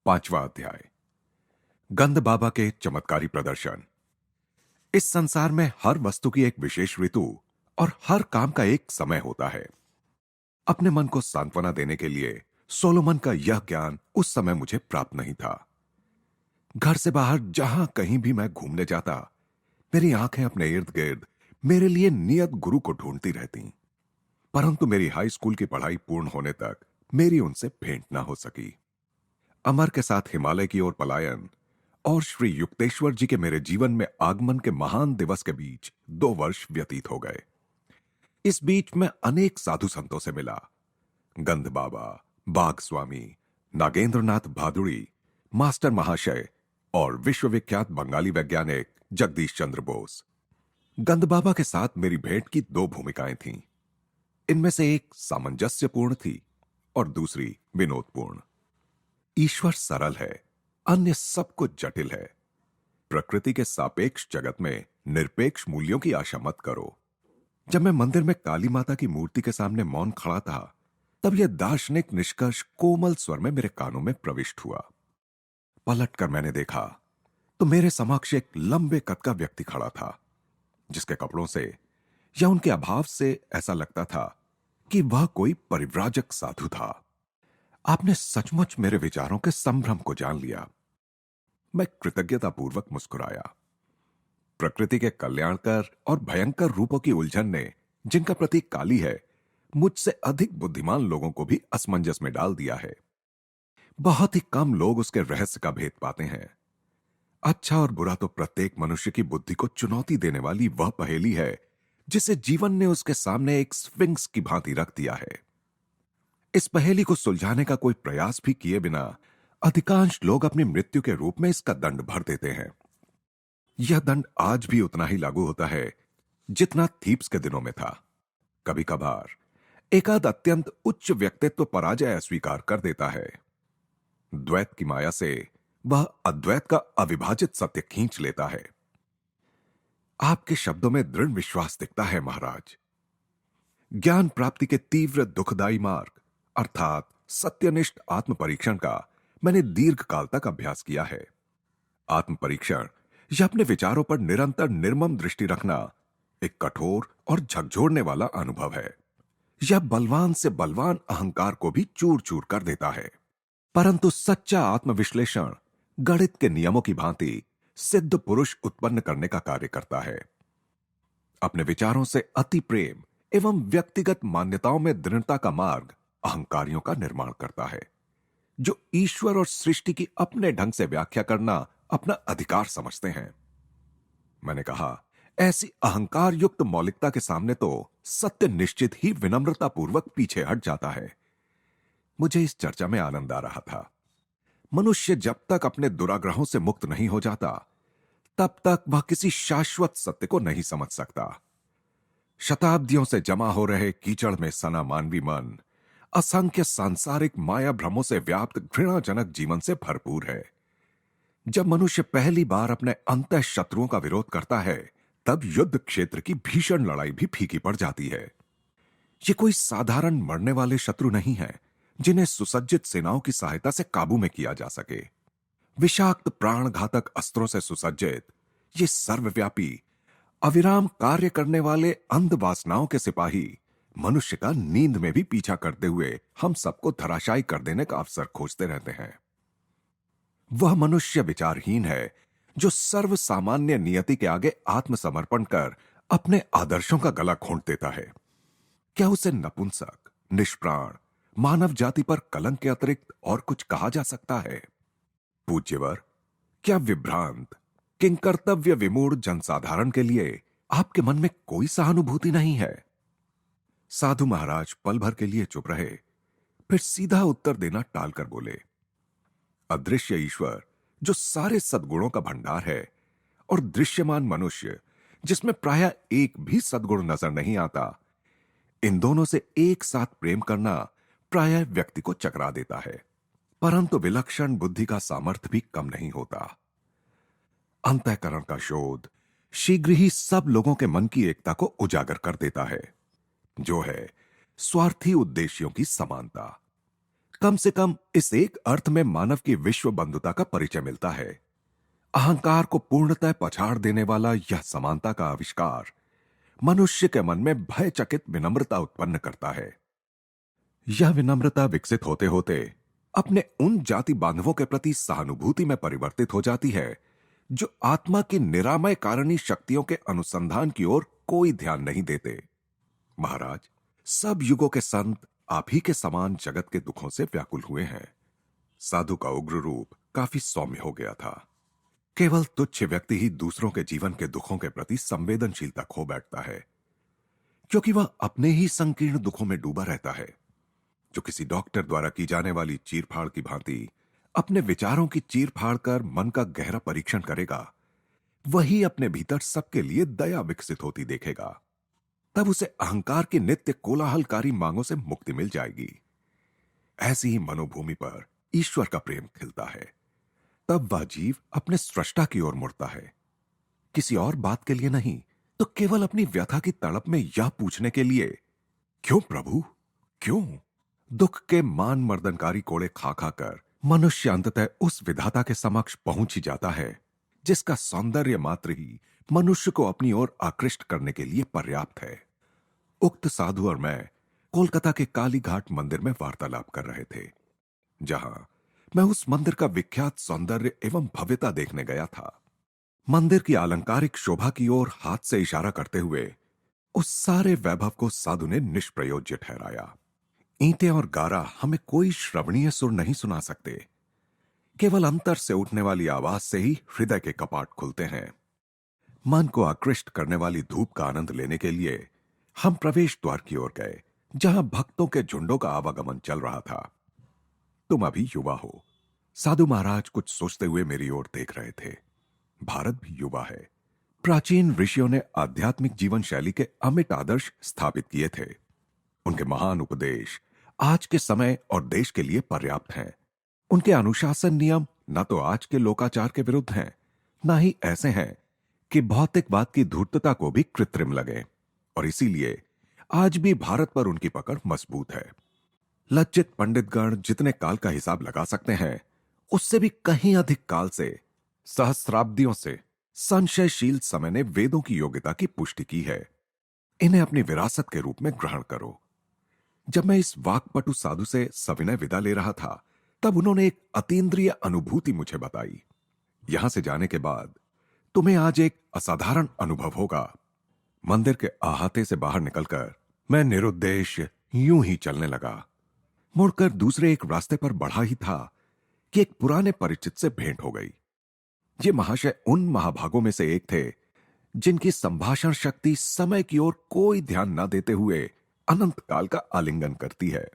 5वां अध्याय। गंध बाबा के चमत्कारी प्रदर्शन। इस संसार में हर वस्तु की एक विशेष ऋतु और हर काम का एक समय होता है। अपने मन को सांत्वना देने के लिए सोलोमन का यह ज्ञान उस समय मुझे प्राप्त नहीं था। घर से बाहर जहां कहीं भी मैं घूमने जाता, मेरी आंखें अपने इर्द गिर्द मेरे लिए नियत गुरु को ढूंढती रहती, परंतु मेरी हाई स्कूल की पढ़ाई पूर्ण होने तक मेरी उनसे भेंट ना हो सकी। अमर के साथ हिमालय की ओर पलायन और श्री युक्तेश्वर जी के मेरे जीवन में आगमन के महान दिवस के बीच 2 वर्ष व्यतीत हो गए। इस बीच मैं अनेक साधु संतों से मिला। गंध बाबा, बाघ स्वामी, नागेंद्रनाथ भादुड़ी, मास्टर महाशय और विश्वविख्यात बंगाली वैज्ञानिक जगदीश चंद्र बोस। गंध बाबा के साथ मेरी भेंट की 2 भूमिकाएं थीं। इनमें से एक सामंजस्यपूर्ण थी और दूसरी विनोदपूर्ण। ईश्वर सरल है, अन्य सब कुछ जटिल है। प्रकृति के सापेक्ष जगत में निरपेक्ष मूल्यों की आशा मत करो। जब मैं मंदिर में काली माता की मूर्ति के सामने मौन खड़ा था, तब यह दार्शनिक निष्कर्ष कोमल स्वर में मेरे कानों में प्रविष्ट हुआ। पलटकर मैंने देखा तो मेरे समक्ष एक लंबे कद का व्यक्ति खड़ा था, जिसके कपड़ों से या उनके अभाव से ऐसा लगता था कि वह कोई परिव्राजक साधु था। आपने सचमुच मेरे विचारों के संभ्रम को जान लिया। मैं कृतज्ञतापूर्वक मुस्कुराया। प्रकृति के कल्याणकर और भयंकर रूपों की उलझन ने, जिनका प्रतीक काली है, मुझसे अधिक बुद्धिमान लोगों को भी असमंजस में डाल दिया है। बहुत ही कम लोग उसके रहस्य का भेद पाते हैं। अच्छा और बुरा तो प्रत्येक मनुष्य की बुद्धि को चुनौती देने वाली वह पहेली है, जिसे जीवन ने उसके सामने एक स्फिंक्स की भांति रख दिया है। इस पहेली को सुलझाने का कोई प्रयास भी किए बिना अधिकांश लोग अपनी मृत्यु के रूप में इसका दंड भर देते हैं। यह दंड आज भी उतना ही लागू होता है जितना थीप्स के दिनों में था। कभी कभार एकाध अत्यंत उच्च व्यक्तित्व पराजय अस्वीकार कर देता है। द्वैत की माया से वह अद्वैत का अविभाजित सत्य खींच लेता है। आपके शब्दों में दृढ़ विश्वास दिखता है महाराज। ज्ञान प्राप्ति के तीव्र दुखदायी मार्ग अर्थात सत्यनिष्ठ आत्म परीक्षण का मैंने दीर्घ काल तक अभ्यास किया है। आत्म परीक्षण या अपने विचारों पर निरंतर निर्मम दृष्टि रखना एक कठोर और झकझोरने वाला अनुभव है। यह बलवान से बलवान अहंकार को भी चूर चूर कर देता है, परंतु सच्चा आत्मविश्लेषण गणित के नियमों की भांति सिद्ध पुरुष उत्पन्न करने का कार्य करता है। अपने विचारों से अति प्रेम एवं व्यक्तिगत मान्यताओं में दृढ़ता का मार्ग अहंकारियों का निर्माण करता है, जो ईश्वर और सृष्टि की अपने ढंग से व्याख्या करना अपना अधिकार समझते हैं। मैंने कहा, ऐसी अहंकार युक्त मौलिकता के सामने तो सत्य निश्चित ही विनम्रता पूर्वक पीछे हट जाता है। मुझे इस चर्चा में आनंद आ रहा था। मनुष्य जब तक अपने दुराग्रहों से मुक्त नहीं हो जाता, तब तक वह किसी शाश्वत सत्य को नहीं समझ सकता। शताब्दियों से जमा हो रहे कीचड़ में सना मानवी मन असंख्य सांसारिक माया भ्रमों से व्याप्त घृणाजनक जीवन से भरपूर है। जब मनुष्य पहली बार अपने अंतः शत्रुओं का विरोध करता है, तब युद्ध क्षेत्र की भीषण लड़ाई भी फीकी पड़ जाती है। ये कोई साधारण मरने वाले शत्रु नहीं है, जिन्हें सुसज्जित सेनाओं की सहायता से काबू में किया जा सके। विषाक्त प्राणघातक अस्त्रों से सुसज्जित ये सर्वव्यापी अविराम कार्य करने वाले अंध वासनाओं के सिपाही मनुष्य का नींद में भी पीछा करते हुए हम सबको धराशायी कर देने का अवसर खोजते रहते हैं। वह मनुष्य विचारहीन है जो सर्व सामान्य नियति के आगे आत्मसमर्पण कर अपने आदर्शों का गला घोंट देता है। क्या उसे नपुंसक, निष्प्राण, मानव जाति पर कलंक के अतिरिक्त और कुछ कहा जा सकता है? पूज्यवर, क्या विभ्रांत, किंकर्तव्य विमूढ़ जनसाधारण के लिए आपके मन में कोई सहानुभूति नहीं है? साधु महाराज पल भर के लिए चुप रहे, फिर सीधा उत्तर देना टालकर बोले, अदृश्य ईश्वर जो सारे सद्गुणों का भंडार है और दृश्यमान मनुष्य जिसमें प्रायः एक भी सद्गुण नजर नहीं आता, इन दोनों से एक साथ प्रेम करना प्रायः व्यक्ति को चकरा देता है, परंतु विलक्षण बुद्धि का सामर्थ्य भी कम नहीं होता। अंतःकरण का शोध शीघ्र ही सब लोगों के मन की एकता को उजागर कर देता है, जो है स्वार्थी उद्देश्यों की समानता। कम से कम इस एक अर्थ में मानव की विश्व बंधुता का परिचय मिलता है। अहंकार को पूर्णतः पछाड़ देने वाला यह समानता का आविष्कार मनुष्य के मन में भयचकित विनम्रता उत्पन्न करता है। यह विनम्रता विकसित होते होते अपने उन जाति बांधवों के प्रति सहानुभूति में परिवर्तित हो जाती है जो आत्मा की निरामय कारणीय शक्तियों के अनुसंधान की ओर कोई ध्यान नहीं देते। महाराज, सब युगों के संत आप ही के समान जगत के दुखों से व्याकुल हुए हैं। साधु का उग्र रूप काफी सौम्य हो गया था। केवल तुच्छ व्यक्ति ही दूसरों के जीवन के दुखों के प्रति संवेदनशीलता खो बैठता है, क्योंकि वह अपने ही संकीर्ण दुखों में डूबा रहता है। जो किसी डॉक्टर द्वारा की जाने वाली चीरफाड़ की भांति अपने विचारों की चीरफाड़ कर मन का गहरा परीक्षण करेगा, वही अपने भीतर सबके लिए दया विकसित होती देखेगा। तब उसे अहंकार की नित्य कोलाहलकारी मांगों से मुक्ति मिल जाएगी। ऐसी ही मनोभूमि पर ईश्वर का प्रेम खिलता है। तब वह जीव अपने सृष्टा की ओर मुड़ता है, किसी और बात के लिए नहीं, तो केवल अपनी व्यथा की तड़प में यह पूछने के लिए, क्यों प्रभु, क्यों? दुख के मान मर्दनकारी कोड़े खा खा कर मनुष्य अंततः उस विधाता के समक्ष पहुंच ही जाता है जिसका सौंदर्य मात्र ही मनुष्य को अपनी ओर आकृष्ट करने के लिए पर्याप्त है। उक्त साधु और मैं कोलकाता के काली घाट मंदिर में वार्तालाप कर रहे थे, जहां मैं उस मंदिर का विख्यात सौंदर्य एवं भव्यता देखने गया था। मंदिर की अलंकारिक शोभा की ओर हाथ से इशारा करते हुए उस सारे वैभव को साधु ने निष्प्रयोज्य ठहराया। ईंटें और गारा हमें कोई श्रवणीय सुर नहीं सुना सकते। केवल अंतर से उठने वाली आवाज से ही हृदय के कपाट खुलते हैं। मन को आकृष्ट करने वाली धूप का आनंद लेने के लिए हम प्रवेश द्वार की ओर गए, जहां भक्तों के झुंडों का आवागमन चल रहा था। तुम अभी युवा हो। साधु महाराज कुछ सोचते हुए मेरी ओर देख रहे थे। भारत भी युवा है। प्राचीन ऋषियों ने आध्यात्मिक जीवन शैली के अमिट आदर्श स्थापित किए थे। उनके महान उपदेश आज के समय और देश के लिए पर्याप्त हैं। उनके अनुशासन नियम न तो आज के लोकाचार के विरुद्ध हैं, न ही ऐसे हैं कि भौतिकवाद की धूर्तता को भी कृत्रिम लगे, और इसीलिए आज भी भारत पर उनकी पकड़ मजबूत है। लज्जित पंडितगण जितने काल का हिसाब लगा सकते हैं, उससे भी कहीं अधिक काल से, सहस्राब्दियों से संशयशील समय ने वेदों की योग्यता की पुष्टि की है। इन्हें अपनी विरासत के रूप में ग्रहण करो। जब मैं इस वाक्पटु साधु से सविनय विदा ले रहा था, तब उन्होंने एक अतीन्द्रिय अनुभूति मुझे बताई। यहां से जाने के बाद तुम्हें आज एक असाधारण अनुभव होगा। मंदिर के अहाते से बाहर निकलकर मैं निरुद्देश्य यूं ही चलने लगा। मुड़कर दूसरे एक रास्ते पर बढ़ा ही था कि एक पुराने परिचित से भेंट हो गई। ये महाशय उन महाभागों में से एक थे जिनकी संभाषण शक्ति समय की ओर कोई ध्यान न देते हुए अनंत काल का आलिंगन करती है।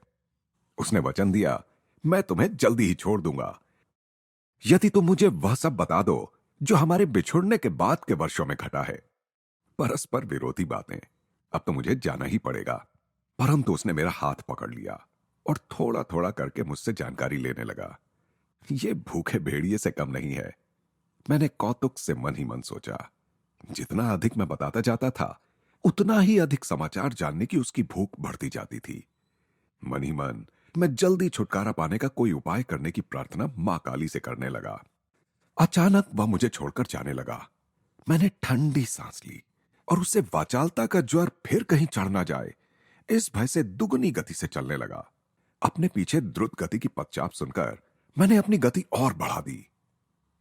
उसने वचन दिया, मैं तुम्हें जल्दी ही छोड़ दूंगा यदि तुम मुझे वह सब बता दो जो हमारे बिछुड़ने के बाद के वर्षों में घटा है। परस्पर विरोधी बातें, अब तो मुझे जाना ही पड़ेगा। परंतु उसने मेरा हाथ पकड़ लिया और थोड़ा थोड़ा करके मुझसे जानकारी लेने लगा। ये भूखे भेड़िए से कम नहीं है। मैंने कौतुक से मन ही मन सोचा, जितना अधिक मैं बताता जाता था, उतना ही अधिक समाचार जानने की उसकी भूख बढ़ती जाती थी। मन ही मन मैं जल्दी छुटकारा पाने का कोई उपाय करने की प्रार्थना मां काली से करने लगा। अचानक वह मुझे छोड़कर जाने लगा। मैंने ठंडी सांस ली और उससे वाचालता का ज्वर फिर कहीं चढ़ ना जाए, इस भय से दुगनी गति से चलने लगा। अपने पीछे द्रुत गति की पदचाप सुनकर मैंने अपनी गति और बढ़ा दी।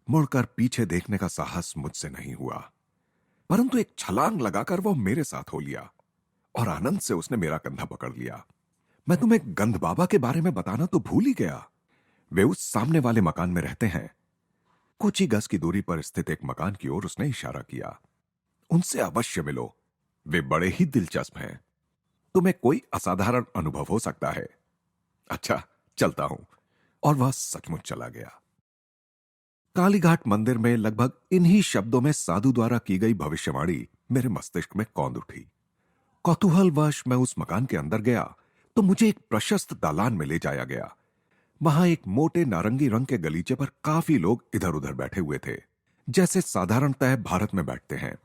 मुड़कर पीछे देखने का साहस मुझसे नहीं हुआ, परंतु एक छलांग लगाकर वह मेरे साथ हो लिया और आनंद से उसने मेरा कंधा पकड़ लिया। मैं तुम्हें गंध बाबा के बारे में बताना तो भूल ही गया। वे उस सामने वाले मकान में रहते हैं। कुछ ही गज की दूरी पर स्थित एक मकान की ओर उसने इशारा किया। उनसे अवश्य मिलो, वे बड़े ही दिलचस्प हैं। तुम्हें कोई असाधारण अनुभव हो सकता है। अच्छा, चलता हूं। और वह सचमुच चला गया। कालीघाट मंदिर में लगभग इन्हीं शब्दों में साधु द्वारा की गई भविष्यवाणी मेरे मस्तिष्क में कौंध उठी। कौतूहलवश मैं उस मकान के अंदर गया तो मुझे एक प्रशस्त दालान में ले जाया गया। वहां एक मोटे नारंगी रंग के गलीचे पर काफी लोग इधर उधर बैठे हुए थे, जैसे साधारणतः भारत में बैठते हैं।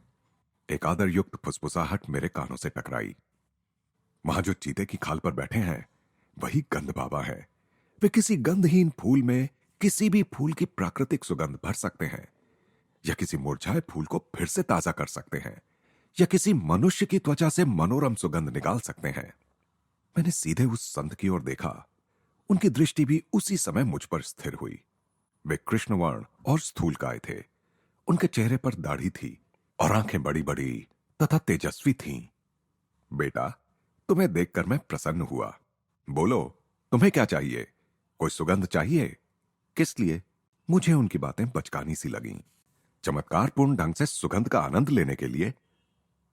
एक आदर युक्त फुसफुसाहट मेरे कानों से टकराई। वहां जो चीते की खाल पर बैठे हैं, वही गंध बाबा है। वे किसी गंधहीन फूल में किसी भी फूल की प्राकृतिक सुगंध भर सकते हैं, या किसी मुरझाए फूल को फिर से ताजा कर सकते हैं, या किसी मनुष्य की त्वचा से मनोरम सुगंध निकाल सकते हैं। मैंने सीधे उस संत की ओर देखा। उनकी दृष्टि भी उसी समय मुझ पर स्थिर हुई। वे कृष्णवर्ण और स्थूलकाय थे। उनके चेहरे पर दाढ़ी थी और आंखें बड़ी बड़ी तथा तेजस्वी थीं। बेटा, तुम्हें देखकर मैं प्रसन्न हुआ। बोलो, तुम्हें क्या चाहिए? कोई सुगंध चाहिए? किस लिए? मुझे उनकी बातें बचकानी सी लगीं। चमत्कारपूर्ण ढंग से सुगंध का आनंद लेने के लिए,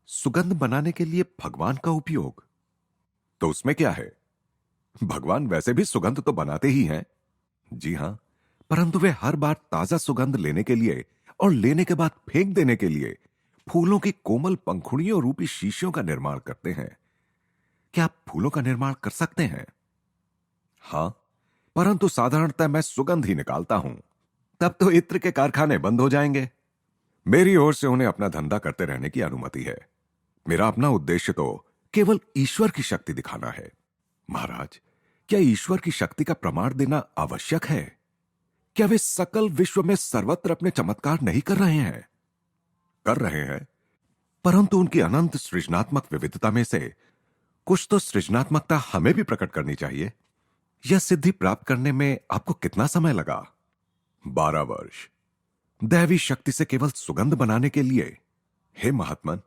सुगंध बनाने के लिए भगवान का उपयोग, तो उसमें क्या है? भगवान वैसे भी सुगंध तो बनाते ही हैं। जी हां, परंतु वे हर बार ताजा सुगंध लेने के लिए और लेने के बाद फेंक देने के लिए फूलों की कोमल पंखुड़ियों रूपी शीशियों का निर्माण करते हैं। क्या आप फूलों का निर्माण कर सकते हैं? हां, परंतु साधारणतः मैं सुगंध ही निकालता हूं। तब तो इत्र के कारखाने बंद हो जाएंगे। मेरी ओर से उन्हें अपना धंधा करते रहने की अनुमति है। मेरा अपना उद्देश्य तो केवल ईश्वर की शक्ति दिखाना है। महाराज, क्या ईश्वर की शक्ति का प्रमाण देना आवश्यक है? क्या वे सकल विश्व में सर्वत्र अपने चमत्कार नहीं कर रहे हैं? कर रहे हैं, परंतु उनकी अनंत सृजनात्मक विविधता में से कुछ तो सृजनात्मकता हमें भी प्रकट करनी चाहिए। यह सिद्धि प्राप्त करने में आपको कितना समय लगा? 12 वर्ष। दैवी शक्ति से केवल सुगंध बनाने के लिए? हे महात्मन,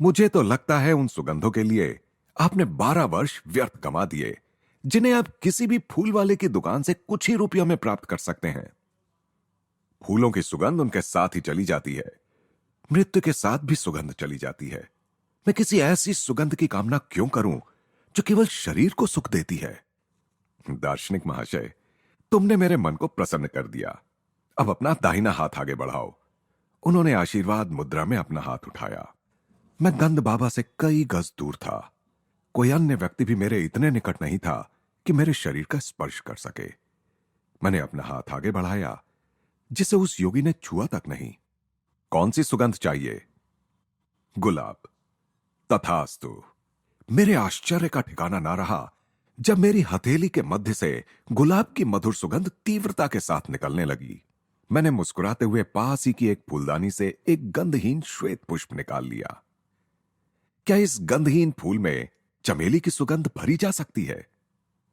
मुझे तो लगता है उन सुगंधों के लिए आपने 12 वर्ष व्यर्थ गंवा दिए, जिन्हें आप किसी भी फूल वाले की दुकान से कुछ ही रुपयों में प्राप्त कर सकते हैं। फूलों की सुगंध उनके साथ ही चली जाती है। मृत्यु के साथ भी सुगंध चली जाती है। मैं किसी ऐसी सुगंध की कामना क्यों करूं जो केवल शरीर को सुख देती है? दार्शनिक महाशय, तुमने मेरे मन को प्रसन्न कर दिया। अब अपना दाहिना हाथ आगे बढ़ाओ। उन्होंने आशीर्वाद मुद्रा में अपना हाथ उठाया। मैं गंध बाबा से कई गज दूर था। कोई अन्य व्यक्ति भी मेरे इतने निकट नहीं था कि मेरे शरीर का स्पर्श कर सके। मैंने अपना हाथ आगे बढ़ाया, जिसे उस योगी ने छुआ तक नहीं। कौन सी सुगंध चाहिए? गुलाब। तथास्तु। मेरे आश्चर्य का ठिकाना ना रहा जब मेरी हथेली के मध्य से गुलाब की मधुर सुगंध तीव्रता के साथ निकलने लगी। मैंने मुस्कुराते हुए पास ही की एक फूलदानी से एक गंधहीन श्वेत पुष्प निकाल लिया। क्या इस गंधहीन फूल में चमेली की सुगंध भरी जा सकती है?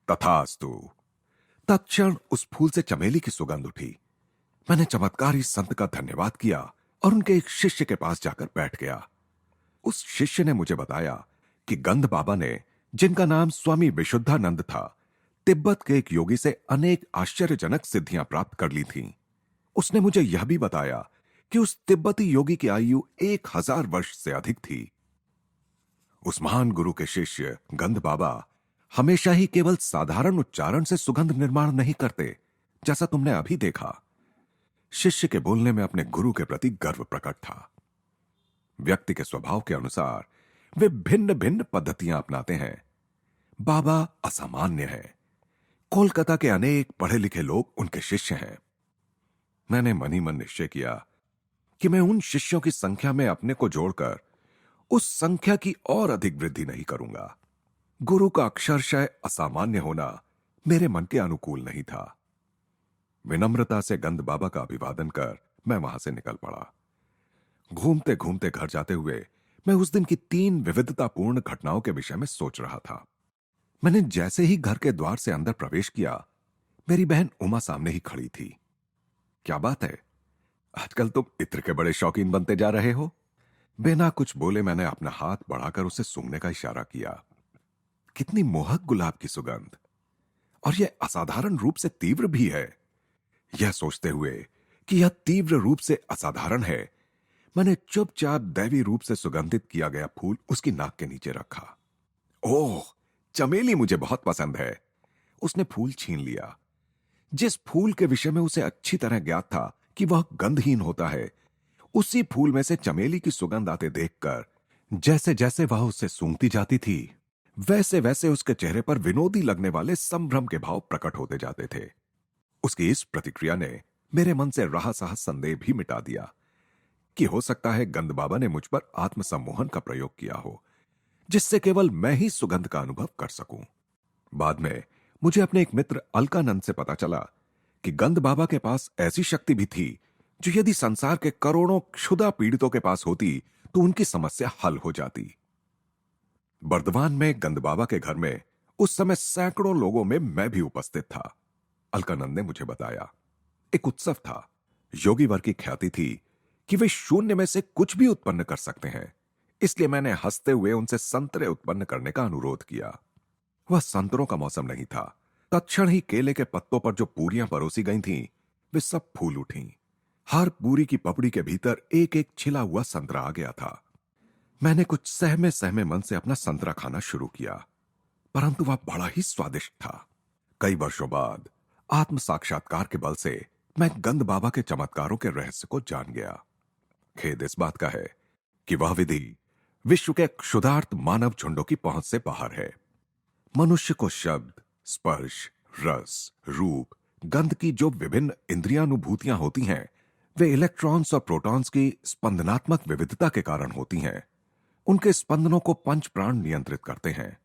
तथास्तु। तत्क्षण उस फूल से चमेली की सुगंध उठी। मैंने चमत्कारी संत का धन्यवाद किया और उनके एक शिष्य के पास जाकर बैठ गया। उस शिष्य ने मुझे बताया कि गंध बाबा ने, जिनका नाम स्वामी विशुद्धानंद था, तिब्बत के एक योगी से अनेक आश्चर्यजनक सिद्धियां प्राप्त कर ली थीं। उसने मुझे यह भी बताया कि उस तिब्बती योगी की आयु 1000 वर्ष से अधिक थी। उस महान गुरु के शिष्य गंध बाबा हमेशा ही केवल साधारण उच्चारण से सुगंध निर्माण नहीं करते, जैसा तुमने अभी देखा। शिष्य के बोलने में अपने गुरु के प्रति गर्व प्रकट था। व्यक्ति के स्वभाव के अनुसार वे भिन्न भिन्न पद्धतियां अपनाते हैं। बाबा असामान्य है। कोलकाता के अनेक पढ़े लिखे लोग उनके शिष्य हैं। मैंने मन ही मन निश्चय किया कि मैं उन शिष्यों की संख्या में अपने को जोड़कर उस संख्या की और अधिक वृद्धि नहीं करूंगा। गुरु का अक्षरशः असामान्य होना मेरे मन के अनुकूल नहीं था। विनम्रता से गंध बाबा का अभिवादन कर मैं वहां से निकल पड़ा। घूमते घूमते घर जाते हुए मैं उस दिन की 3 विविधतापूर्ण घटनाओं के विषय में सोच रहा था। मैंने जैसे ही घर के द्वार से अंदर प्रवेश किया, मेरी बहन उमा सामने ही खड़ी थी। क्या बात है, आजकल तुम इत्र के बड़े शौकीन बनते जा रहे हो? बिना कुछ बोले मैंने अपना हाथ बढ़ाकर उसे सूंघने का इशारा किया। कितनी मोहक गुलाब की सुगंध, और यह असाधारण रूप से तीव्र भी है। यह सोचते हुए कि यह तीव्र रूप से असाधारण है, मैंने चुपचाप दैवी रूप से सुगंधित किया गया फूल उसकी नाक के नीचे रखा। ओह, चमेली मुझे बहुत पसंद है। उसने फूल छीन लिया। जिस फूल के विषय में उसे अच्छी तरह ज्ञात था कि वह गंधहीन होता है, उसी फूल में से चमेली की सुगंध आते देखकर जैसे जैसे वह उसे सूंघती जाती थी, वैसे वैसे उसके चेहरे पर विनोदी लगने वाले संभ्रम के भाव प्रकट होते जाते थे। उसकी इस प्रतिक्रिया ने मेरे मन से रहा सहा संदेह भी मिटा दिया कि हो सकता है गंध बाबा ने मुझ पर आत्मसम्मोहन का प्रयोग किया हो, जिससे केवल मैं ही सुगंध का अनुभव कर सकूं। बाद में मुझे अपने एक मित्र अलकानंद से पता चला कि गंद बाबा के पास ऐसी शक्ति भी थी जो यदि संसार के करोड़ों क्षुधा पीड़ितों के पास होती तो उनकी समस्या हल हो जाती। बर्दवान में गंद बाबा के घर में उस समय सैकड़ों लोगों में मैं भी उपस्थित था। अलकानंद ने मुझे बताया, एक उत्सव था। योगी वर की ख्याति थी कि वे शून्य में से कुछ भी उत्पन्न कर सकते हैं, इसलिए मैंने हंसते हुए उनसे संतरे उत्पन्न करने का अनुरोध किया। वह संतरों का मौसम नहीं था। तत्क्षण ही केले के पत्तों पर जो पूरियां परोसी गई थीं, वे सब फूल उठीं। हर पूरी की पपड़ी के भीतर एक एक छिला हुआ संतरा आ गया था। मैंने कुछ सहमे सहमे मन से अपना संतरा खाना शुरू किया, परंतु वह बड़ा ही स्वादिष्ट था। कई वर्षों बाद आत्म साक्षात्कार के बल से मैं गंद बाबा के चमत्कारों के रहस्य को जान गया। खेद इस बात का है कि वह विधि विश्व के क्षुधार्त मानव झुंडों की पहुंच से बाहर है। मनुष्य को शब्द, स्पर्श, रस, रूप, गंध की जो विभिन्न इंद्रियानुभूतियां होती हैं, वे इलेक्ट्रॉन्स और प्रोटॉन्स की स्पंदनात्मक विविधता के कारण होती हैं। उनके स्पंदनों को पंच प्राण नियंत्रित करते हैं।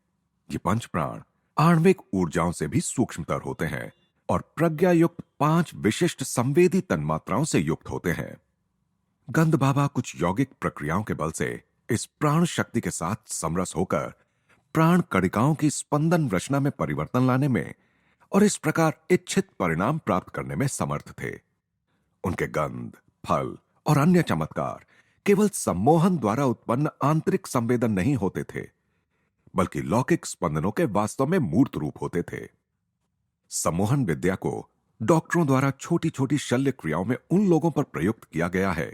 ये पंच प्राण आणविक ऊर्जाओं से भी सूक्ष्मतर होते हैं और प्रज्ञा युक्त 5 विशिष्ट संवेदी तन्मात्राओं से युक्त होते हैं। गंद बाबा कुछ यौगिक प्रक्रियाओं के बल से इस प्राण शक्ति के साथ समरस होकर प्राण कणिकाओं की स्पंदन रचना में परिवर्तन लाने में और इस प्रकार इच्छित परिणाम प्राप्त करने में समर्थ थे। उनके गंध, फल और अन्य चमत्कार केवल सम्मोहन द्वारा उत्पन्न आंतरिक संवेदन नहीं होते थे, बल्कि लौकिक स्पंदनों के वास्तव में मूर्त रूप होते थे। सम्मोहन विद्या को डॉक्टरों द्वारा छोटी छोटी शल्य क्रियाओं में उन लोगों पर प्रयुक्त किया गया है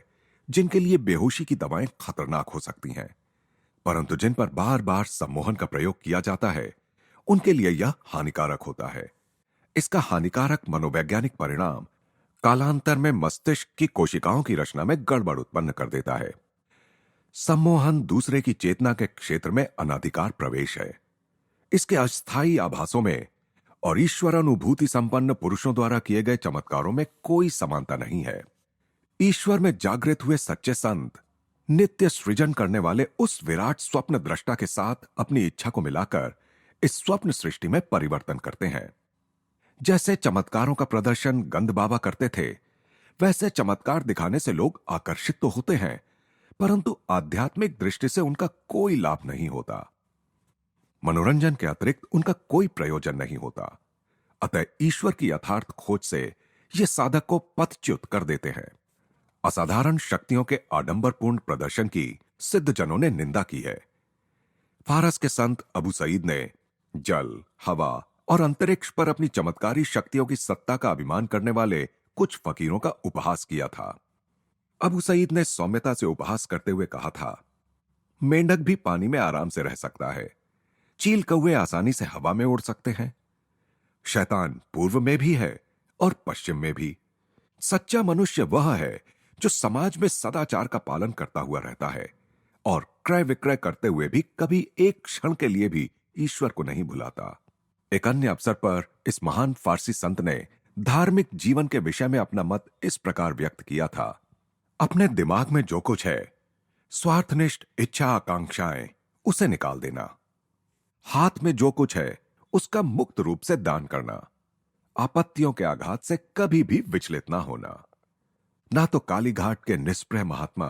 जिनके लिए बेहोशी की दवाएं खतरनाक हो सकती हैं, परंतु जिन पर बार बार सम्मोहन का प्रयोग किया जाता है उनके लिए यह हानिकारक होता है। इसका हानिकारक मनोवैज्ञानिक परिणाम कालांतर में मस्तिष्क की कोशिकाओं की रचना में गड़बड़ उत्पन्न कर देता है। सम्मोहन दूसरे की चेतना के क्षेत्र में अनाधिकार प्रवेश है। इसके अस्थायी आभासों में और ईश्वरानुभूति संपन्न पुरुषों द्वारा किए गए चमत्कारों में कोई समानता नहीं है। ईश्वर में जागृत हुए सच्चे संत नित्य सृजन करने वाले उस विराट स्वप्न दृष्टा के साथ अपनी इच्छा को मिलाकर इस स्वप्न सृष्टि में परिवर्तन करते हैं। जैसे चमत्कारों का प्रदर्शन गंद बाबा करते थे, वैसे चमत्कार दिखाने से लोग आकर्षित तो होते हैं, परंतु आध्यात्मिक दृष्टि से उनका कोई लाभ नहीं होता। मनोरंजन के अतिरिक्त उनका कोई प्रयोजन नहीं होता। अतः ईश्वर की यथार्थ खोज से ये साधक को पथच्युत कर देते हैं। असाधारण शक्तियों के आडंबरपूर्ण प्रदर्शन की सिद्धजनों ने निंदा की है। फारस के संत अबू सईद ने जल, हवा और अंतरिक्ष पर अपनी चमत्कारी शक्तियों की सत्ता का अभिमान करने वाले कुछ फकीरों का उपहास किया था। अबू सईद ने सौम्यता से उपहास करते हुए कहा था, मेंढक भी पानी में आराम से रह सकता है, चील कौवे आसानी से हवा में उड़ सकते हैं, शैतान पूर्व में भी है और पश्चिम में भी। सच्चा मनुष्य वह है जो समाज में सदाचार का पालन करता हुआ रहता है और क्रय विक्रय करते हुए भी कभी एक क्षण के लिए भी ईश्वर को नहीं भुलाता। एक अन्य अवसर पर इस महान फारसी संत ने धार्मिक जीवन के विषय में अपना मत इस प्रकार व्यक्त किया था, अपने दिमाग में जो कुछ है, स्वार्थनिष्ठ इच्छा आकांक्षाएं, उसे निकाल देना। हाथ में जो कुछ है उसका मुक्त रूप से दान करना। आपत्तियों के आघात से कभी भी विचलित ना होना। ना तो कालीघाट के निष्प्रह महात्मा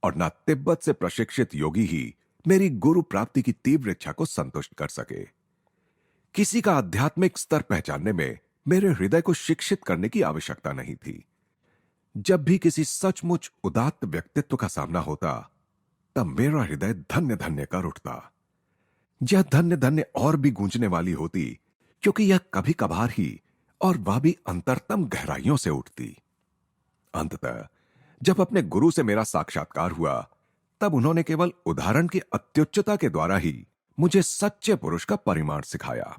और ना तिब्बत से प्रशिक्षित योगी ही मेरी गुरु प्राप्ति की तीव्र इच्छा को संतुष्ट कर सके। किसी का आध्यात्मिक स्तर पहचानने में मेरे हृदय को शिक्षित करने की आवश्यकता नहीं थी। जब भी किसी सचमुच उदात्त व्यक्तित्व का सामना होता, तब मेरा हृदय धन्य धन्य कर उठता। यह धन्य धन्य और भी गूंजने वाली होती, क्योंकि यह कभी कभार ही और वह भी अंतरतम गहराइयों से उठती। अंततः जब अपने गुरु से मेरा साक्षात्कार हुआ, तब उन्होंने केवल उदाहरण की अत्युच्चता के द्वारा ही मुझे सच्चे पुरुष का परिमाण सिखाया।